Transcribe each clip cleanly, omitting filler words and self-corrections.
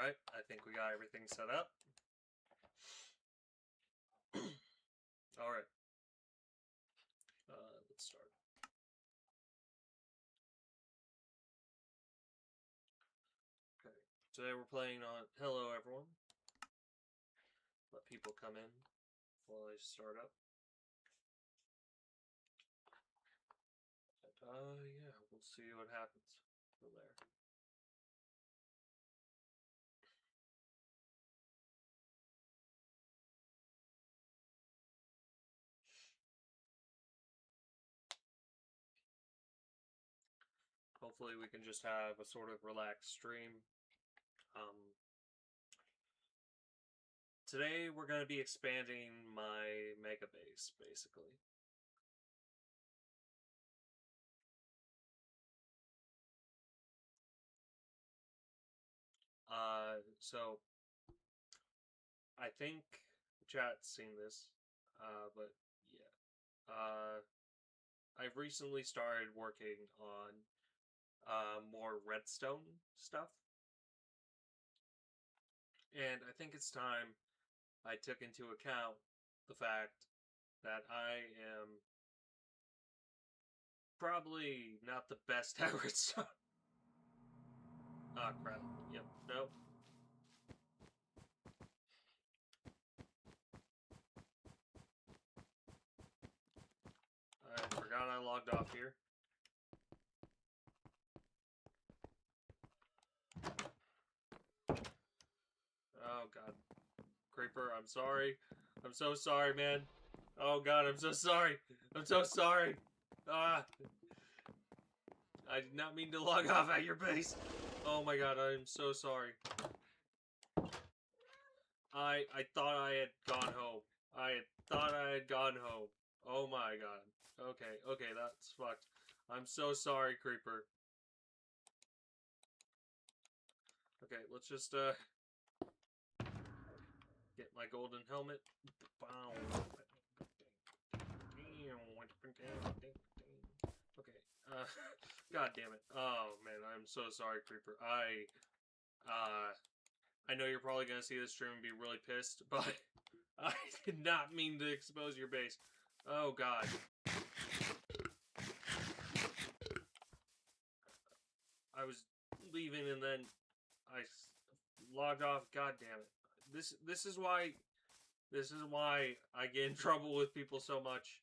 Alright, I think we got everything set up. Alright. Let's start. Okay, today we're playing on Hello Everyone. Let people come in while I start up. And, yeah, we'll see what happens from there. Hopefully we can just have a sort of relaxed stream. Today we're going to be expanding my mega base, basically. So I think chat's seen this, but yeah. I've recently started working on more redstone stuff. And I think it's time I took into account the fact that I am probably not the best at redstone. Ah, crap. Yep, nope. I forgot I logged off here. Oh, God. Creeper, I'm sorry. I'm so sorry, man. Oh, God, I'm so sorry. I'm so sorry. Ah. I did not mean to log off at your base. Oh, my God, I am so sorry. I thought I had gone home. I thought I had gone home. Oh, my God. Okay, that's fucked. I'm so sorry, Creeper. Okay, let's just, get my golden helmet. Okay, God damn it. Oh, man, I'm so sorry, Creeper. I know you're probably gonna see this stream and be really pissed, but I did not mean to expose your base. Oh, God. I was leaving and then I logged off. God damn it. This is why I get in trouble with people so much.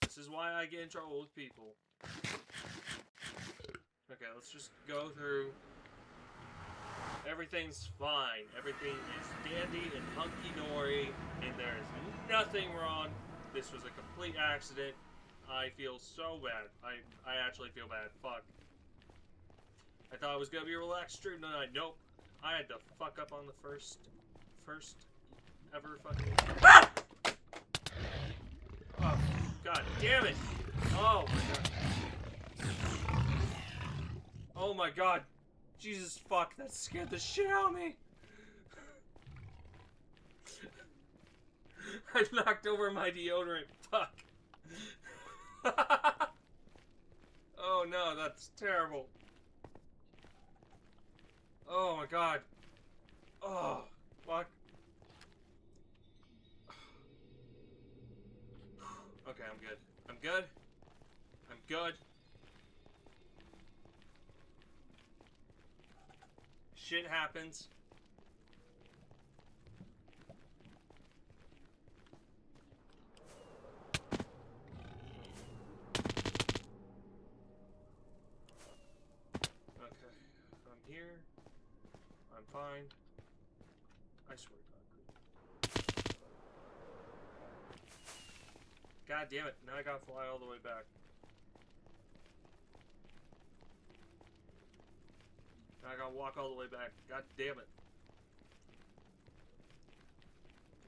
This is why I get in trouble with people. Okay, let's just go through. Everything's fine. Everything is dandy and hunky-dory, and there's nothing wrong. This was a complete accident. I feel so bad. I actually feel bad. Fuck. I thought it was gonna be a relaxed stream tonight. Nope. I had to fuck up on the first ever fucking... Ah! Oh, God damn it. Oh, my God. Oh, my God. Jesus fuck, that scared the shit out of me. I knocked over my deodorant. Fuck. Oh, no, that's terrible. Oh, my God. Oh, fuck. Okay, I'm good. I'm good. I'm good. Shit happens. Okay, I'm here. I'm fine. I swear to God. God damn it, now I gotta fly all the way back. Now I gotta walk all the way back. God damn it.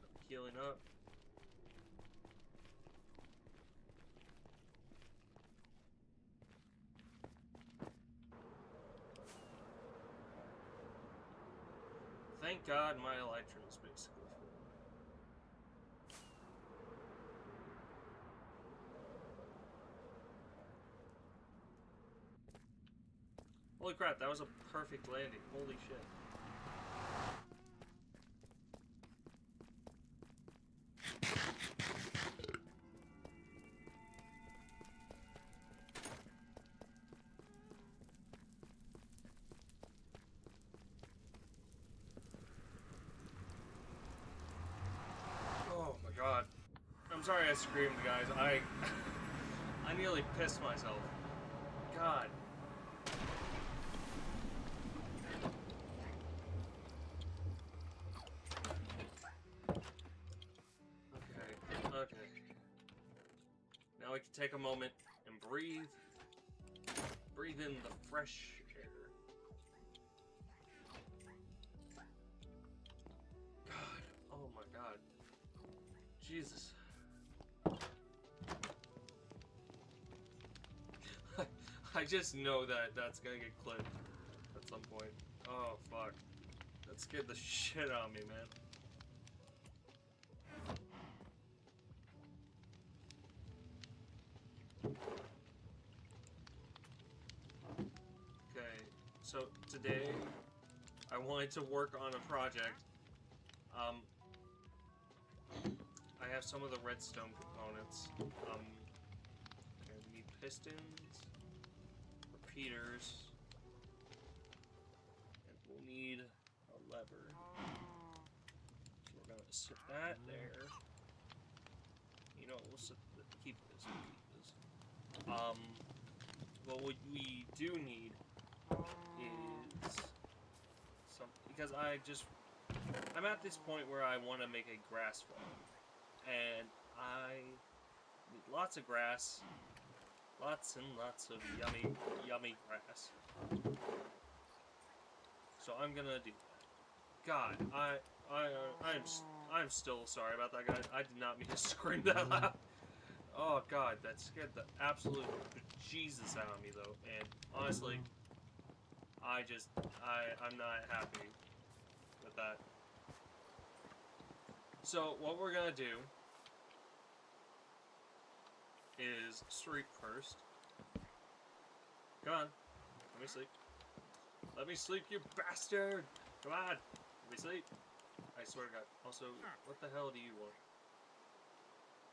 I'm healing up. Thank God my Elytron is basically full. Holy crap, that was a perfect landing. Holy shit. Oh my god. I'm sorry I screamed, guys. I nearly pissed myself. God. Okay. Now we can take a moment and breathe. Breathe in the fresh air. God. Oh my god. Jesus. I just know that that's gonna get clipped at some point. Oh fuck. That scared the shit out of me, man. Okay, so today I wanted to work on a project. I have some of the redstone components. Okay, we need pistons, repeaters, and we'll need a lever. So we're gonna sit that there. You know, we'll keep this. What we do need is some, because I'm at this point where I want to make a grass farm, and I need lots of grass, lots and lots of yummy grass. So I'm gonna do that. God, I'm still sorry about that, guys. I did not mean to scream that loud. Oh god, that scared the absolute bejesus out of me, though. And honestly, I'm not happy with that. So what we're gonna do is sleep first. Come on, let me sleep. Let me sleep, you bastard! Come on, let me sleep. I swear to God. Also, what the hell do you want?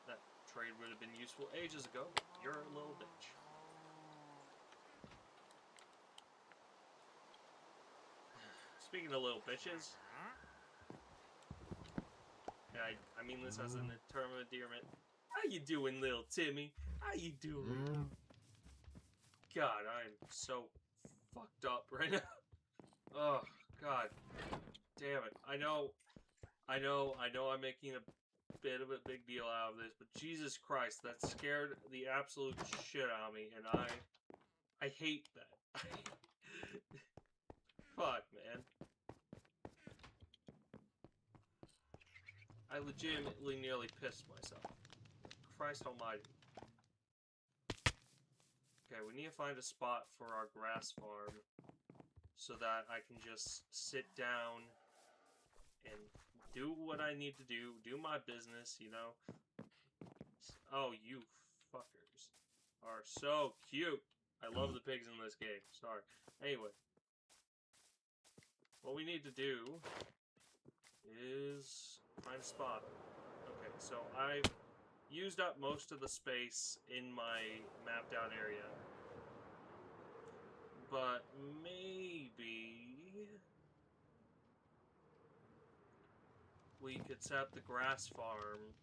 That trade would have been useful ages ago. You're a little bitch. Speaking of little bitches, I mean this as a term of endearment. How you doing, little Timmy? How you doing? God, I'm so fucked up right now. Oh, God. Damn it. I know I'm making a bit of a big deal out of this, but Jesus Christ, that scared the absolute shit out of me, and I hate that. Fuck, man. I legitimately nearly pissed myself. Christ almighty. Okay, we need to find a spot for our grass farm so that I can just sit down and do what I need to do my business, you know? Oh, you fuckers are so cute. I love the pigs in this game. Sorry. Anyway. What we need to do is find a spot. Okay, so I've used up most of the space in my mapped out area. But maybe we could set up the grass farm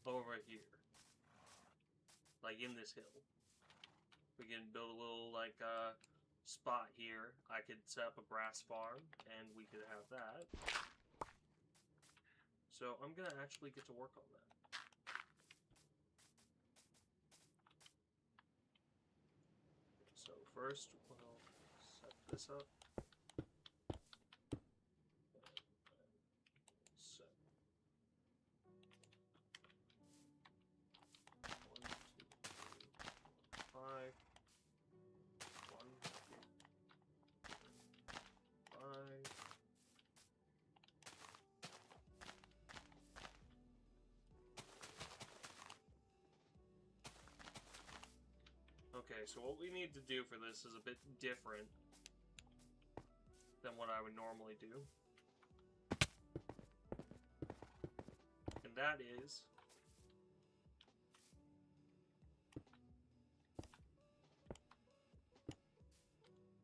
over here. Like in this hill. We can build a little, like, spot here. I could set up a grass farm, and we could have that. So I'm gonna actually get to work on that. So first, we'll set this up. Set 1, 2, 3, 4, 5. 1, 5. Okay, Okay, so what we need to do for this is a bit different than what I would normally do. And that is...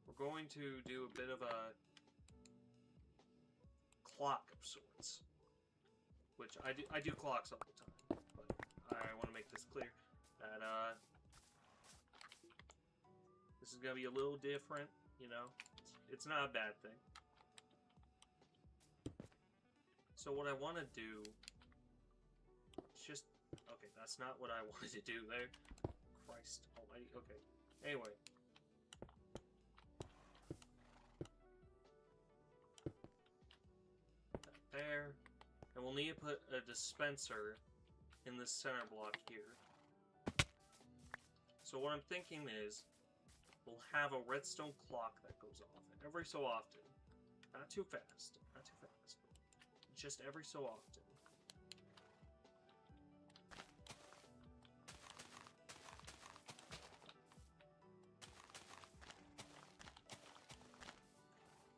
we're going to do a bit of a clock of sorts. Which, I do clocks all the time. But I want to make this clear that, this is going to be a little different, you know? It's not a bad thing. So what I want to do... it's just... okay, that's not what I wanted to do there. Christ almighty. Okay. Anyway. There. And we'll need to put a dispenser in this center block here. So what I'm thinking is, we'll have a redstone clock that goes off every so often. Not too fast. Not too fast. Just every so often.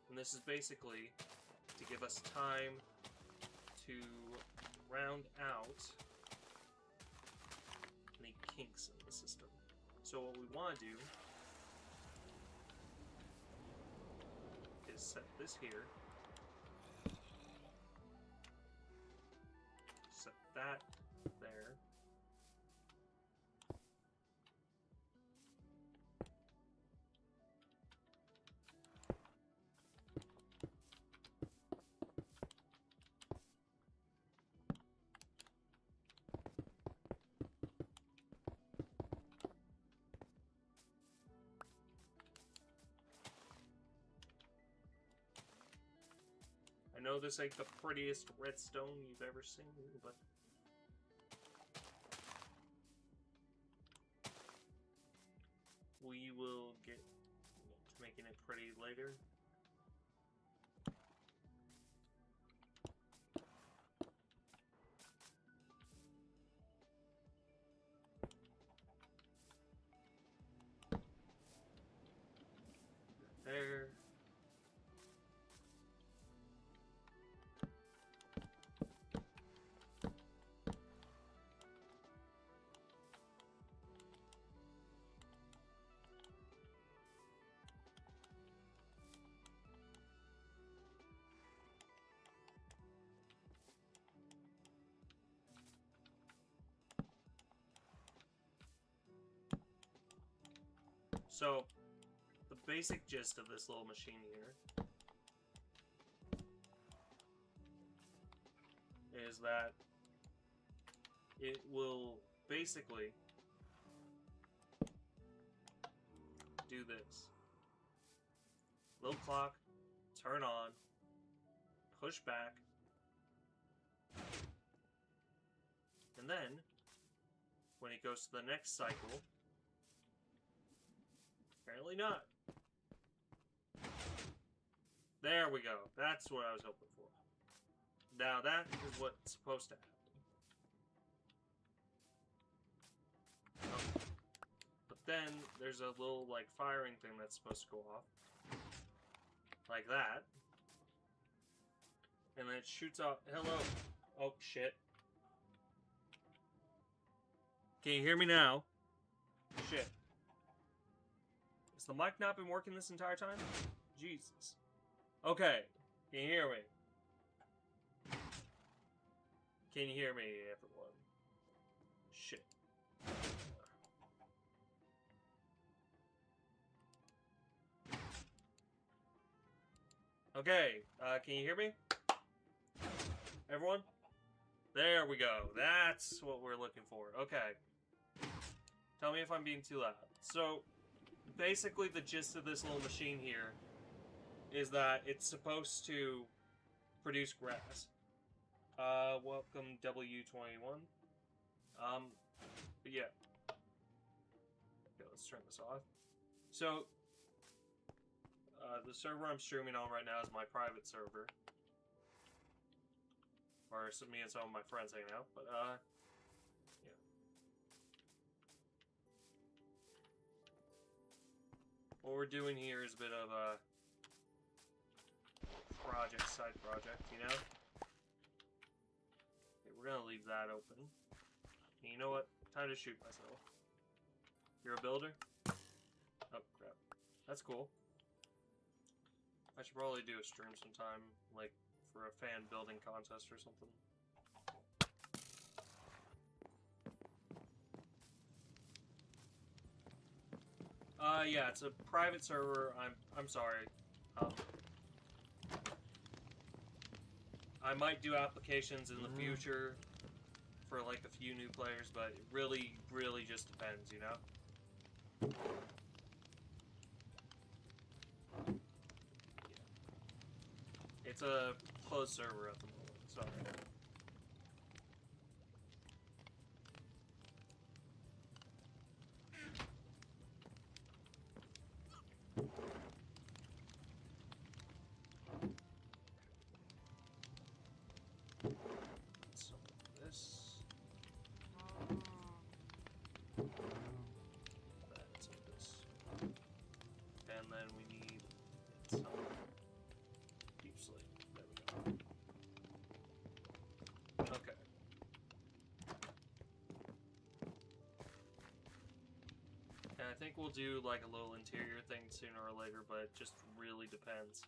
And this is basically to give us time to round out any kinks in the system. So what we want to do is set this here, set that there, I know this ain't the prettiest redstone you've ever seen, but we will get to making it pretty later. There. So, the basic gist of this little machine here is that it will basically do this. Little clock, turn on, push back, and then, when it goes to the next cycle, apparently not. There we go. That's what I was hoping for. Now that is what's supposed to happen. Oh. But then there's a little like firing thing that's supposed to go off. Like that. And then it shoots off. Hello. Oh shit. Can you hear me now? Shit. Has the mic not been working this entire time? Jesus. Okay. Can you hear me? Can you hear me, everyone? Shit. Okay. Can you hear me? Everyone? There we go. That's what we're looking for. Okay. Tell me if I'm being too loud. So, basically the gist of this little machine here is that it's supposed to produce grass. Welcome W21. But yeah. Okay, let's turn this off. So, the server I'm streaming on right now is my private server. Or me and some of my friends hanging out, but, yeah. what we're doing here is a bit of a side project, you know? Okay, we're gonna leave that open. And you know what? Time to shoot myself. You're a builder? Oh, crap. That's cool. I should probably do a stream sometime, like, for a fan building contest or something. Yeah, it's a private server. I'm sorry. I might do applications in the future for like a few new players, but it really, really just depends, you know? Yeah. It's a closed server at the moment, sorry. Some of this. That's some of this. And then we need some deep slate. There we go. Okay. And I think we'll do like a little interior thing sooner or later, but it just really depends.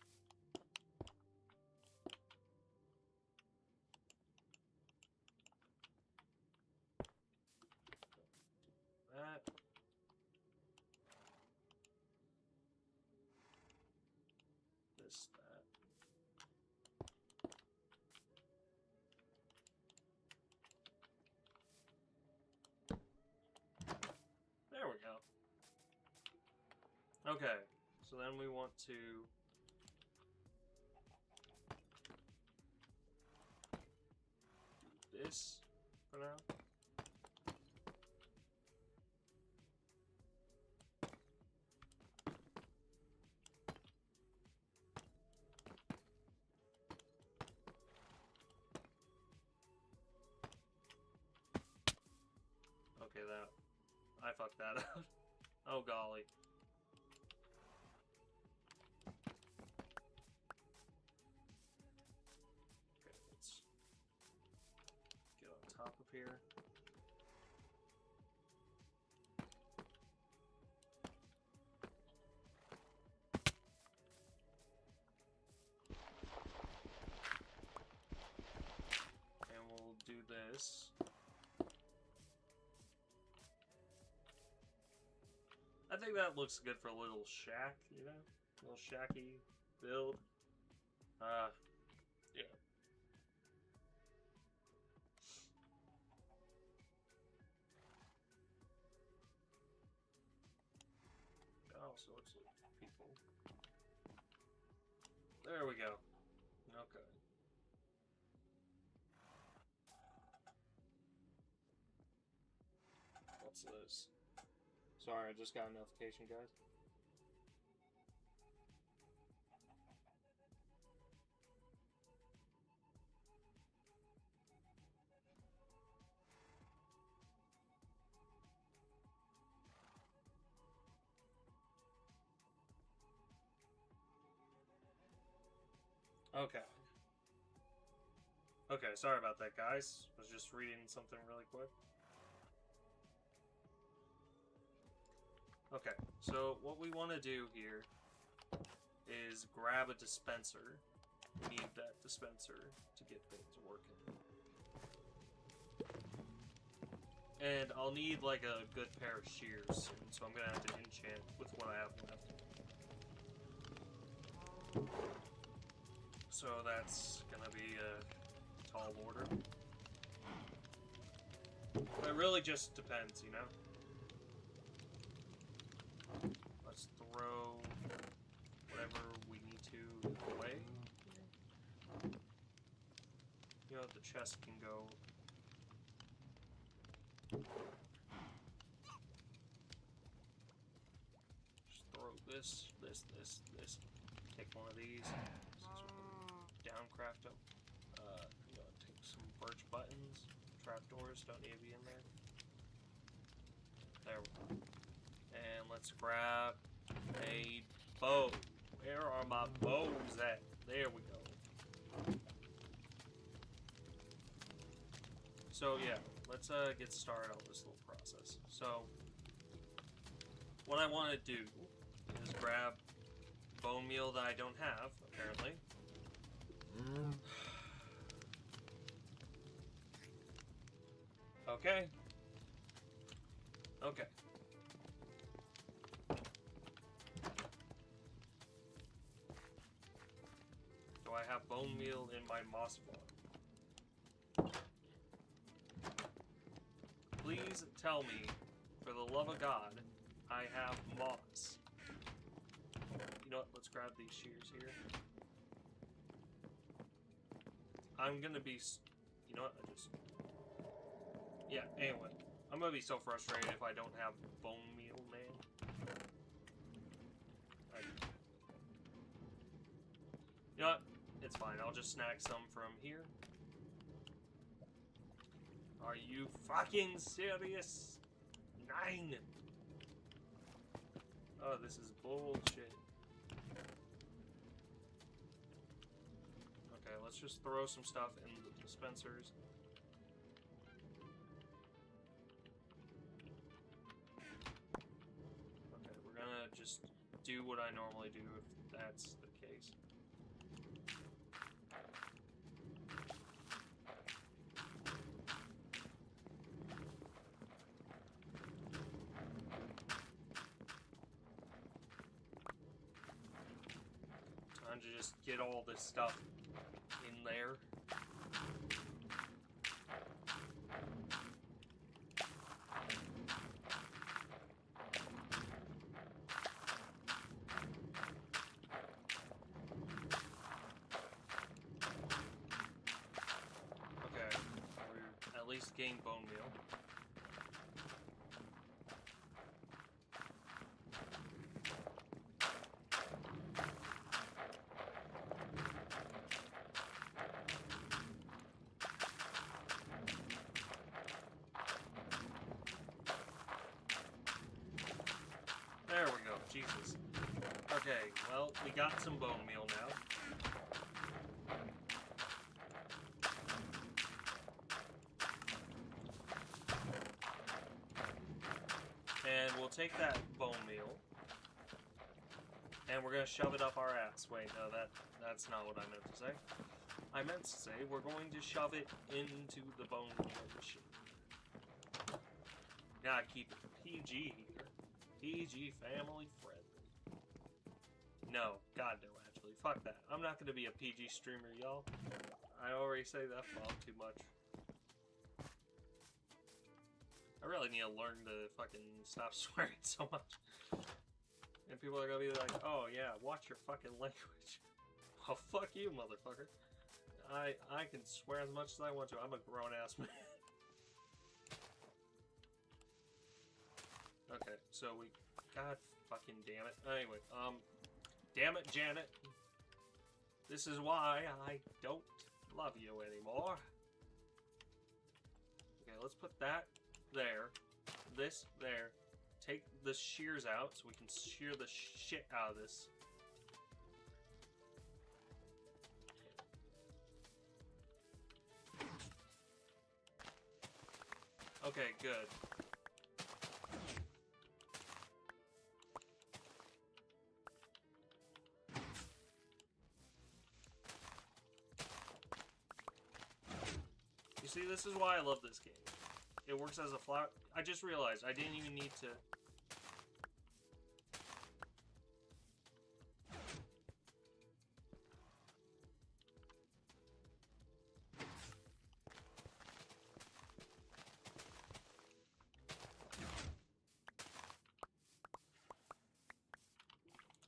That. This, that. There we go. Okay, so then we want to do this for now. Okay, I fucked that up. Oh golly. Okay, let's get on top of here. And we'll do this. I think that looks good for a little shack, you know? A little shacky build. Yeah. All sorts of people. There we go. Okay. What's this? Sorry, I just got a notification, guys. Okay. Okay, sorry about that, guys. I was just reading something really quick. Okay, so what we want to do here is grab a dispenser. We need that dispenser to get things working. And I'll need like a good pair of shears soon, so I'm gonna have to enchant with what I have left. So that's gonna be a tall order. But it really just depends, you know? Let's throw whatever we need to away. You know, the chest can go. Just throw this. Take one of these. Downcraft them. You know, take some birch buttons. Trapdoors don't need to be in there. There we go. And let's grab a bows at? There we go. So yeah, let's get started on this little process. So what I want to do is grab bone meal that I don't have, apparently. Okay. Okay. Do I have bone meal in my moss farm? Please tell me, for the love of God, I have moss. You know what? Let's grab these shears here. I'm gonna be... You know what? Yeah, anyway. I'm gonna be so frustrated if I don't have bone meal, man. You know what? It's fine. I'll just snack some from here. Are you fucking serious? 9! Oh, this is bullshit. Okay, let's just throw some stuff in the dispensers. Okay, we're gonna just do what I normally do if that's the case. Time to just get all this stuff in there. Okay, we're at least getting bone meal. There we go, Jesus. Okay, well, we got some bone meal now. And we'll take that bone meal, and we're gonna shove it up our ass. Wait, no, that's not what I meant to say. I meant to say we're going to shove it into the bone meal machine. Gotta keep it PG here. PG family friendly. No, God no, actually. Fuck that. I'm not gonna be a PG streamer, y'all. I already say that far too much. I really need to learn to fucking stop swearing so much. And people are gonna be like, oh yeah, watch your fucking language. Well, fuck you, motherfucker. I can swear as much as I want to. I'm a grown-ass man. Okay, so we... God fucking damn it. Anyway, damn it, Janet. This is why I don't love you anymore. Okay, let's put that there. This there. Take the shears out so we can shear the shit out of this. Okay, good. You see, this is why I love this game. It works as a flower. I just realized I didn't even need to...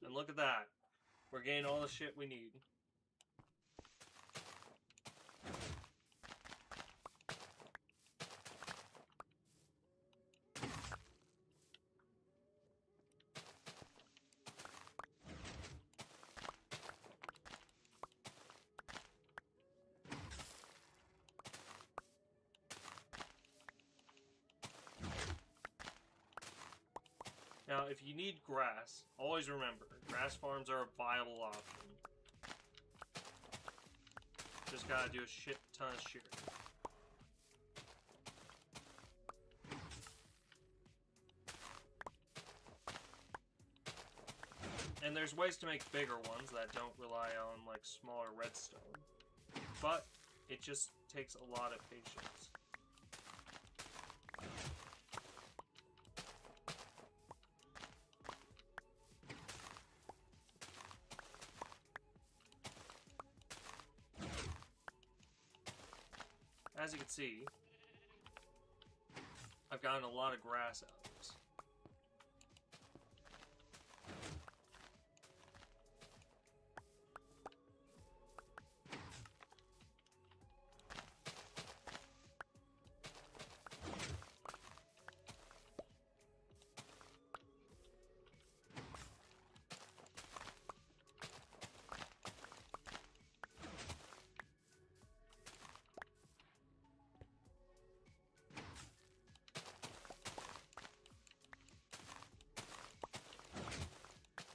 And look at that. We're getting all the shit we need. Now, if you need grass, always remember, grass farms are a viable option. Just gotta do a shit ton of shearing. And there's ways to make bigger ones that don't rely on, like, smaller redstone. But it just takes a lot of patience. As you can see, I've gotten a lot of grass out of this.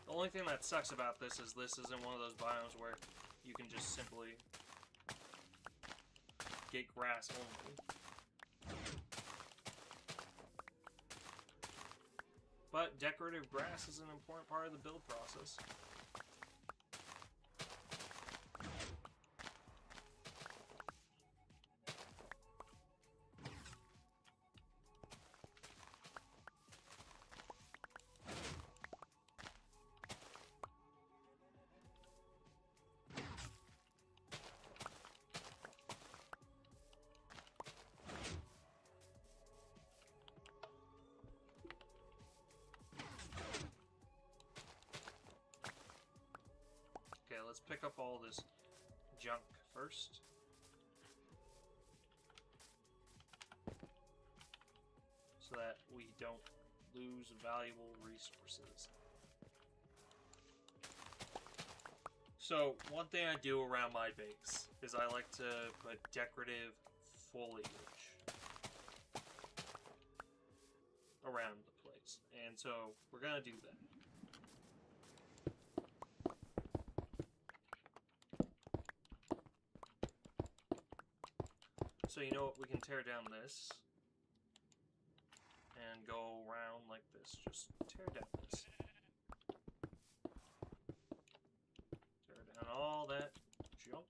The only thing that sucks about this isn't one of those biomes where you can just simply get grass only. But decorative grass is an important part of the build process. Okay, let's pick up all this junk first. So that we don't lose valuable resources. So, one thing I do around my base is I like to put decorative foliage around the place. And so, we're gonna do that. So you know what, we can tear down this and go around like this. Just tear down this. Tear down all that junk.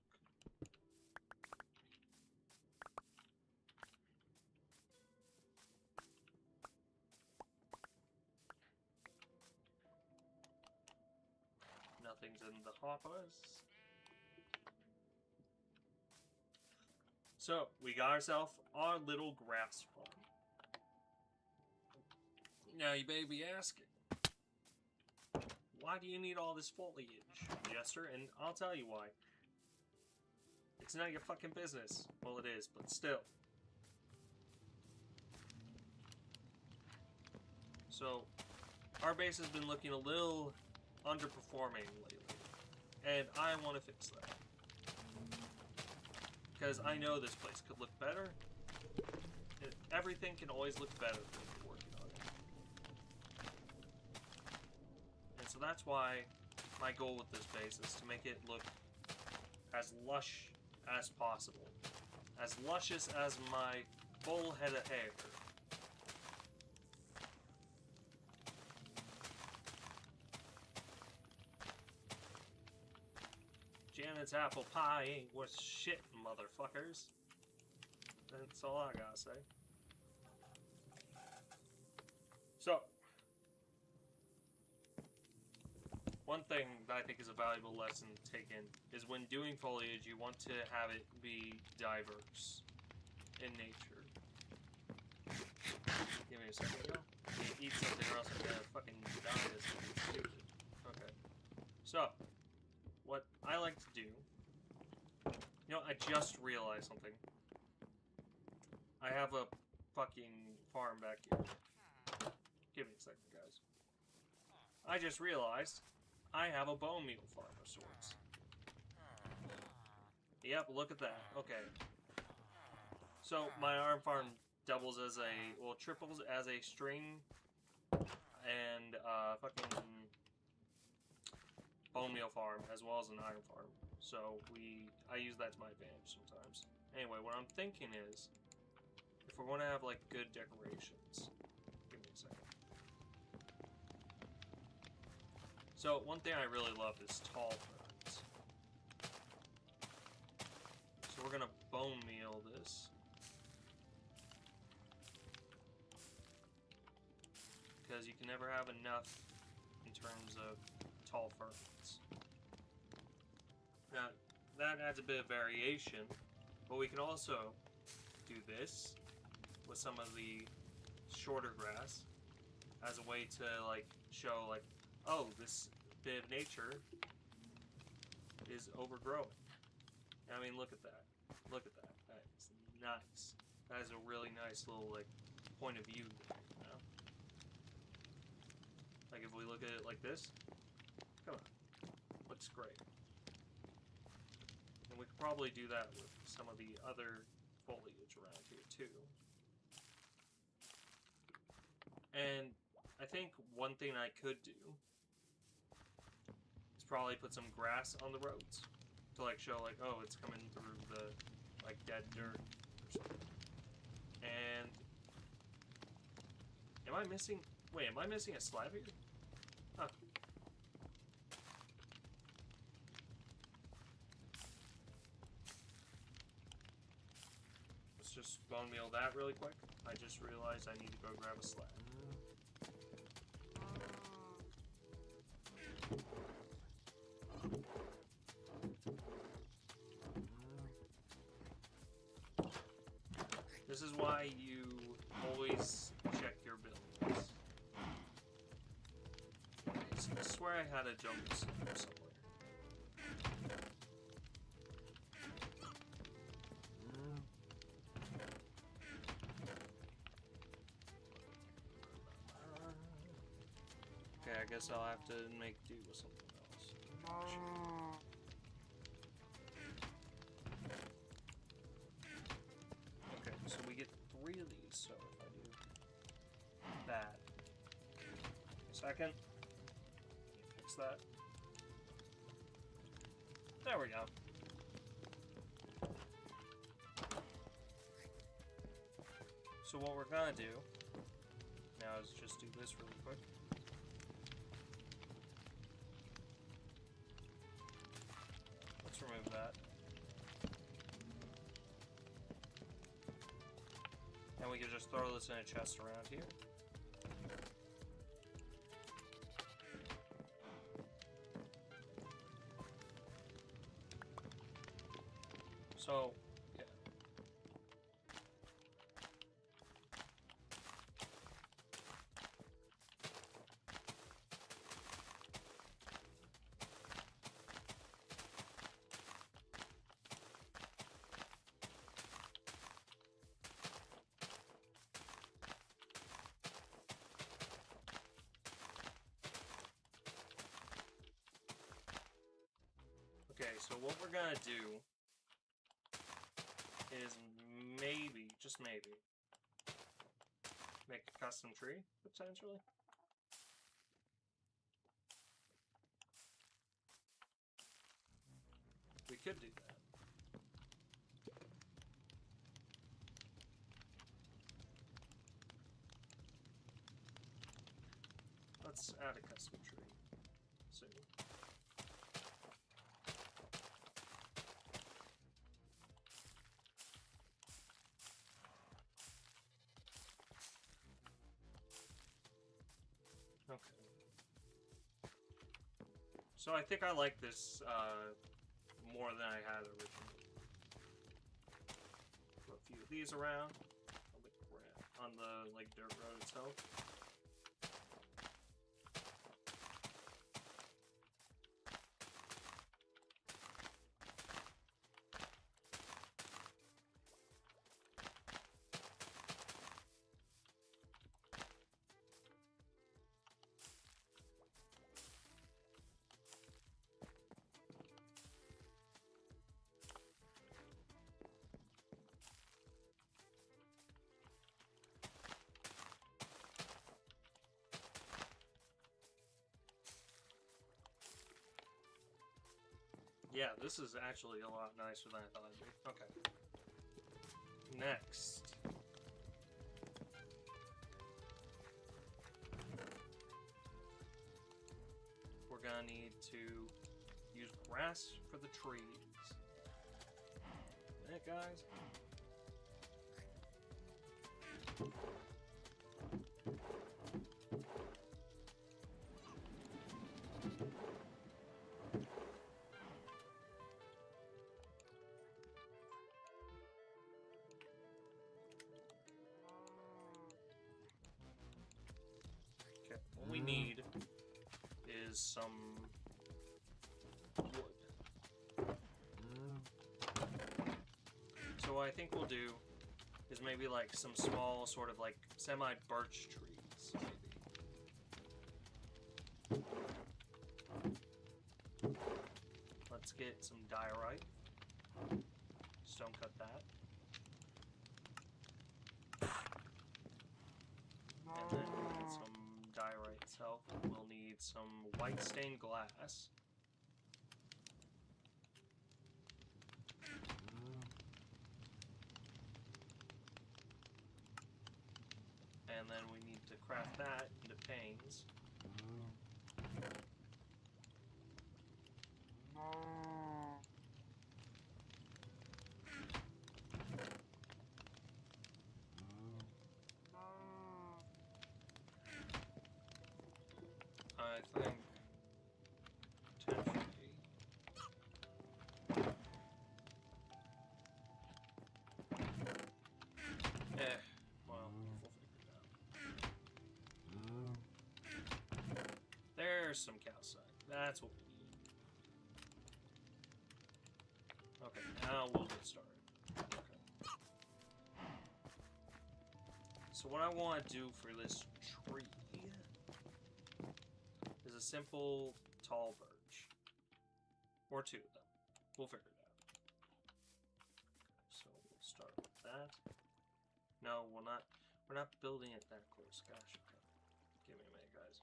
Nothing's in the hoppers. So, we got ourselves our little grass farm. Now, you may be asking, why do you need all this foliage, Jester? And I'll tell you why. It's not your fucking business. Well, it is, but still. So, our base has been looking a little underperforming lately, and I want to fix that. Because I know this place could look better. Everything can always look better when you're working on it. And so that's why my goal with this base is to make it look as lush as possible. As luscious as my full head of hair. Janet's apple pie ain't worth shit, motherfuckers. That's all I gotta say. So, one thing that I think is a valuable lesson to take in is when doing foliage, you want to have it be diverse in nature. Give me a second, yo. Eat something or else I'm gonna fucking die this stupid. Okay. So, what I like to do... You know, I just realized something. I have a fucking farm back here. Give me a second, guys. I just realized I have a bone meal farm of sorts. Yep, look at that. Okay. So, my iron farm doubles as a... well, triples as a string and fucking bone meal farm as well as an iron farm. So I use that to my advantage sometimes. Anyway, what I'm thinking is, if we're going to have like good decorations, give me a second. So one thing I really love is tall ferns. So we're gonna bone meal this. Because you can never have enough in terms of tall ferns. Now, that adds a bit of variation, but we can also do this with some of the shorter grass as a way to like show like, oh, this bit of nature is overgrowing. I mean, look at that. Look at that. That is nice. That is a really nice little like point of view there, you know? Like if we look at it like this, come on, looks great. And we could probably do that with some of the other foliage around here too. And I think one thing I could do is probably put some grass on the roads to like show like, oh, it's coming through the like dead dirt or something. And am I missing? Wait, am I missing a slab here? Huh. Let's just bone meal that really quick. I just realized I need to go grab a slab. This is why you always check your buildings. So I swear I had a jungle somewhere. Okay, I guess I'll have to make do with something else. Okay, so we get 3 of these, so if I do that. A second. Fix that. There we go. So what we're gonna do now is just do this really quick. Let's remove that. And we can just throw this in a chest around here. So, yeah. Okay, so what we're gonna do is maybe, just maybe, make a custom tree, potentially. We could do that. Let's add a custom tree soon. Okay. So I think I like this more than I had originally. Put a few of these around on the like dirt road itself. Yeah, this is actually a lot nicer than I thought it'd be. Okay. Next. We're gonna need to use grass for the trees. That, guys. Okay, what we need is some wood. So what I think we'll do is maybe like some small sort of like semi-birch trees, maybe. Let's get some diorite. Stone cut that. And then we'll get some diorite itself. We'll need some white stained glass. And then we need to craft that into panes. I think potentially well, we'll figure it out. There's some calcite. That's what we need. Okay, now we'll get started. Okay. So what I want to do for this tree is a simple tall birch. Or two of them. We'll figure it out. So we'll start with that. No, we're not building it that close. Gosh, okay. Give me a minute, guys.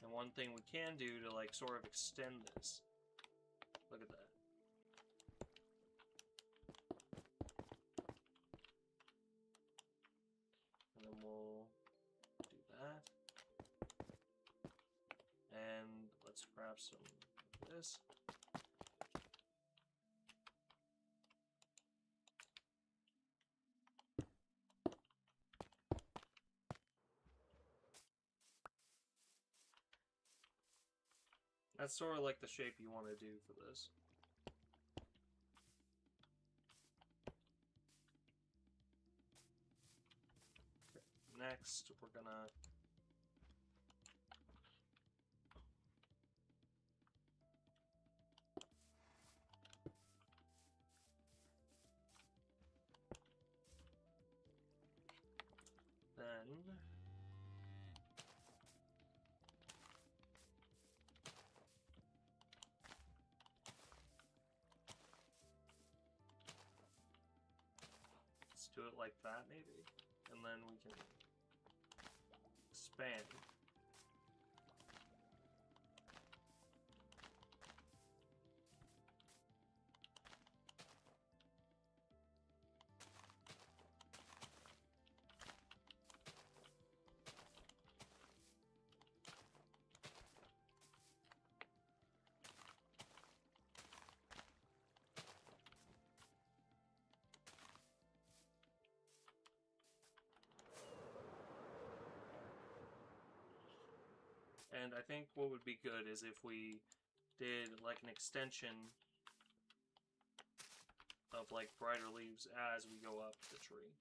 And one thing we can do to like sort of extend this. Look at that. And then we'll do that. And let's grab some of this. That's sort of like the shape you want to do for this. Okay. Next, we're gonna then let's do it like that maybe, and then we can expand. And I think what would be good is if we did like an extension of like brighter leaves as we go up the tree.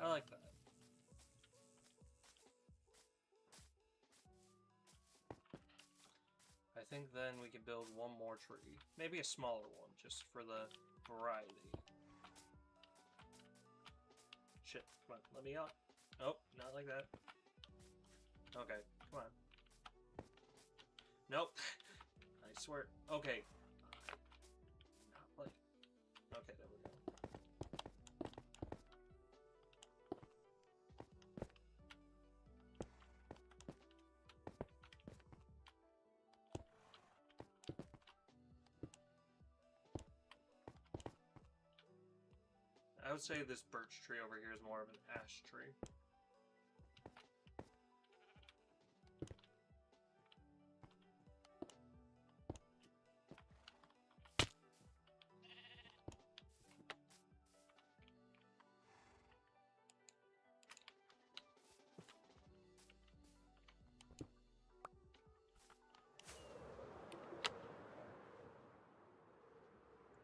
I like that. I think then we can build one more tree. Maybe a smaller one, just for the variety. Shit, come on, let me out. Nope, not like that. Okay, come on. Nope. I swear. Okay. Not like. Okay, there we go. I would say this birch tree over here is more of an ash tree.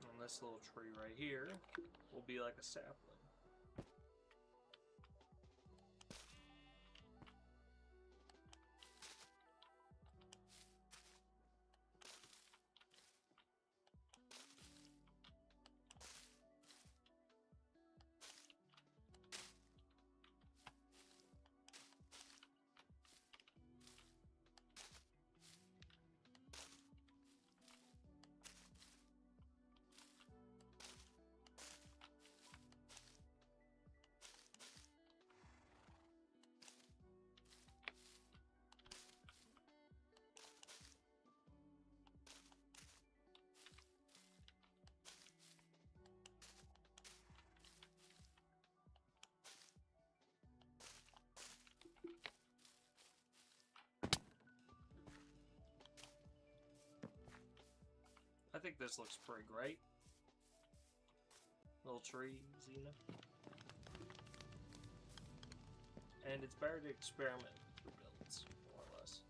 And this little tree right here will be like a sapling. I think this looks pretty great. Little trees, you know. And it's better to experiment with the builds, more or less.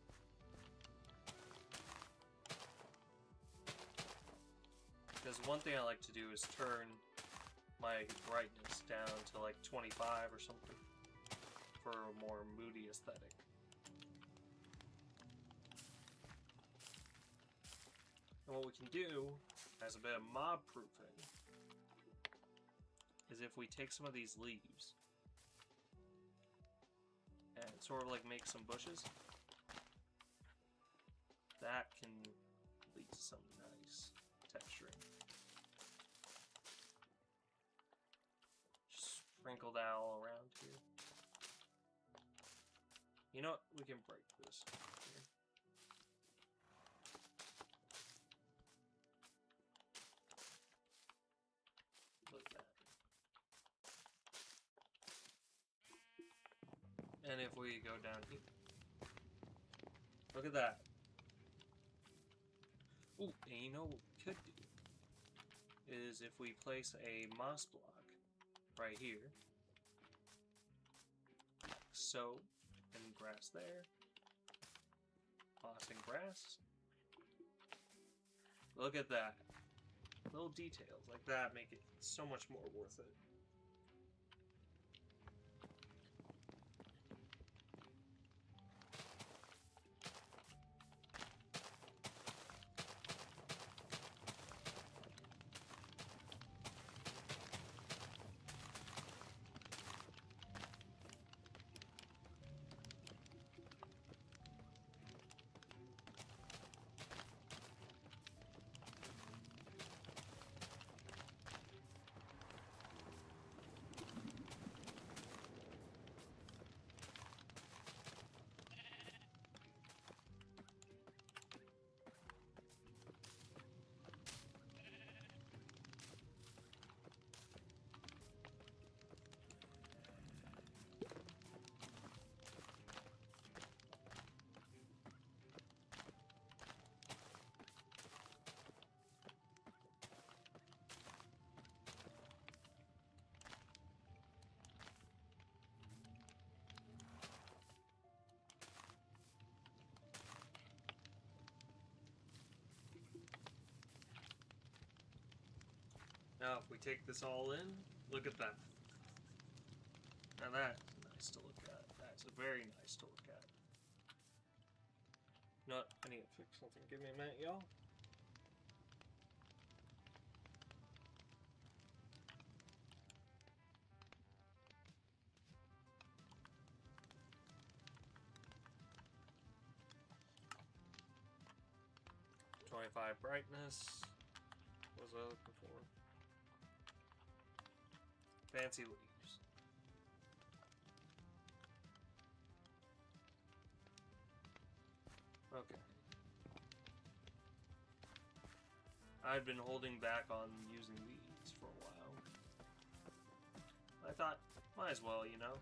Because one thing I like to do is turn my brightness down to like 25 or something for a more moody aesthetic. And what we can do as a bit of mob proofing is if we take some of these leaves and sort of like make some bushes, that can lead to some nice texturing. Just sprinkle that all around here. You know what? We can break this here. Look at that. And if we go down here, look at that. Ooh, and you know what we could do is if we place a moss block right here, like so, and grass there, moss and grass. Look at that. Little details like that make it so much more worth it. Now if we take this all in, look at that. Now that's nice to look at. That's very nice to look at. No, I need to fix something. Give me a minute, y'all. .25 brightness. What was I looking for? Fancy leaves. Okay. I've been holding back on using weeds for a while. I thought, might as well, you know?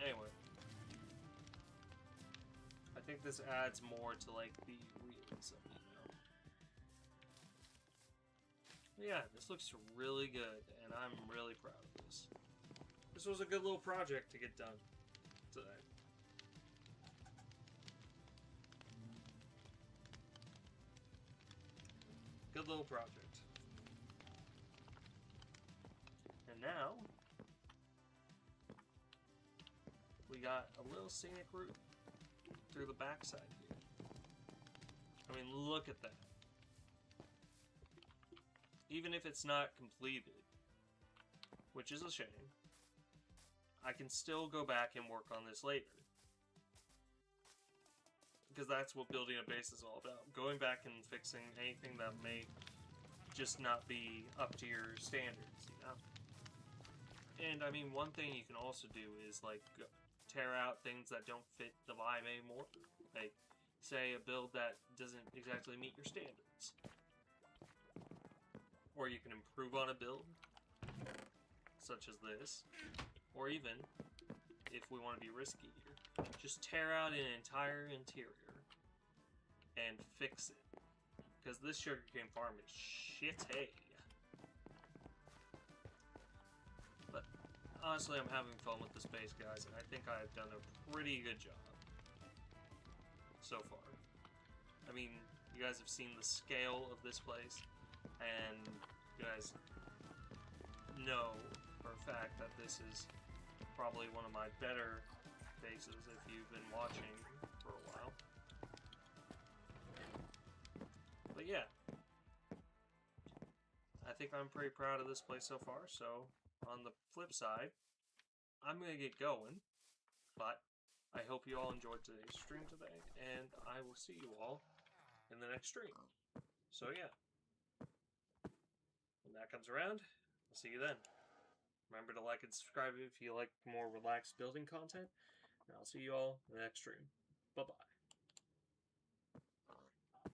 Anyway. I think this adds more to, like, the realism, you know? But yeah, this looks really good, and I'm really proud of this. This was a good little project to get done today. Good little project. And now, we got a little scenic route through the backside here. I mean, look at that. Even if it's not completed, which is a shame, I can still go back and work on this later. Because that's what building a base is all about. Going back and fixing anything that may just not be up to your standards, you know? And, I mean, one thing you can also do is, like, tear out things that don't fit the vibe anymore. Like, say, a build that doesn't exactly meet your standards. Or you can improve on a build, such as this. Or even, if we want to be riskier, just tear out an entire interior and fix it. Because this sugarcane farm is shitty. But honestly, I'm having fun with this base, guys, and I think I've done a pretty good job so far. I mean, you guys have seen the scale of this place, and you guys know for a fact that this is probably one of my better bases if you've been watching for a while. But yeah, I think I'm pretty proud of this place so far, so on the flip side, I'm going to get going, but I hope you all enjoyed today's stream today, and I will see you all in the next stream. So yeah, when that comes around, I'll see you then. Remember to like and subscribe if you like more relaxed building content, and I'll see you all in the next stream. Bye-bye.